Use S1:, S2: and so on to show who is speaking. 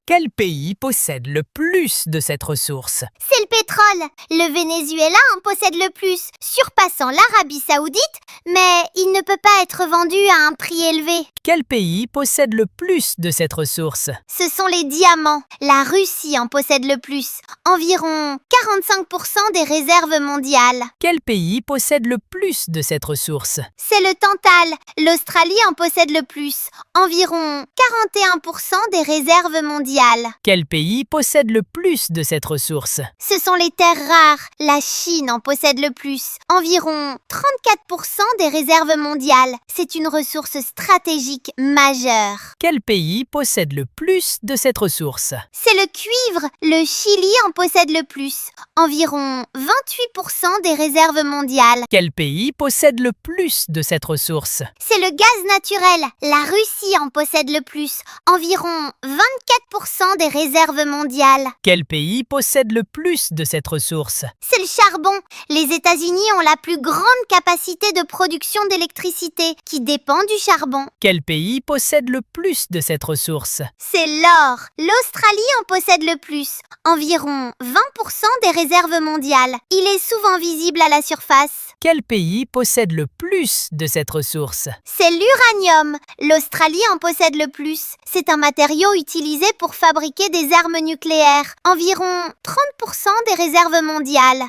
S1: Quel pays possède le plus de cette ressource?
S2: C'est le pétrole. Le Venezuela en possède le plus, surpassant l'Arabie Saoudite, mais il ne peut pas être vendu à un prix élevé.
S1: Quel pays possède le plus de cette ressource?
S2: Ce sont les diamants. La Russie en possède le plus, environ 45% des réserves mondiales.
S1: Quel pays possède le plus de cette ressource?
S2: C'est le tantal. L'Australie en possède le plus, environ 41% des réserves mondiales.
S1: Quel pays possède le plus de cette ressource?
S2: Ce sont les terres rares. La Chine en possède le plus, environ 34% des réserves mondiales. C'est une ressource stratégique majeure.
S1: Quel pays possède le plus de cette ressource?
S2: C'est le cuivre. Le Chili en possède le plus, environ 28% des réserves mondiales.
S1: Quel pays possède le plus de cette ressource?
S2: C'est le gaz naturel. La Russie en possède le plus, environ 24% des réserves mondiales.
S1: Quel pays possède le plus de cette ressource?
S2: C'est le charbon. Les États-Unis ont la plus grande capacité de production d'électricité qui dépend du charbon.
S1: Quel pays possède le plus de cette ressource?
S2: C'est l'or. L'Australie en possède le plus, environ 20% des réserves mondiales. Il est souvent visible à la surface.
S1: Quel pays possède le plus de cette ressource?
S2: C'est l'uranium. L'Australie en possède le plus. C'est un matériau utilisé pour fabriquer des armes nucléaires. Environ 30% des réserves mondiales.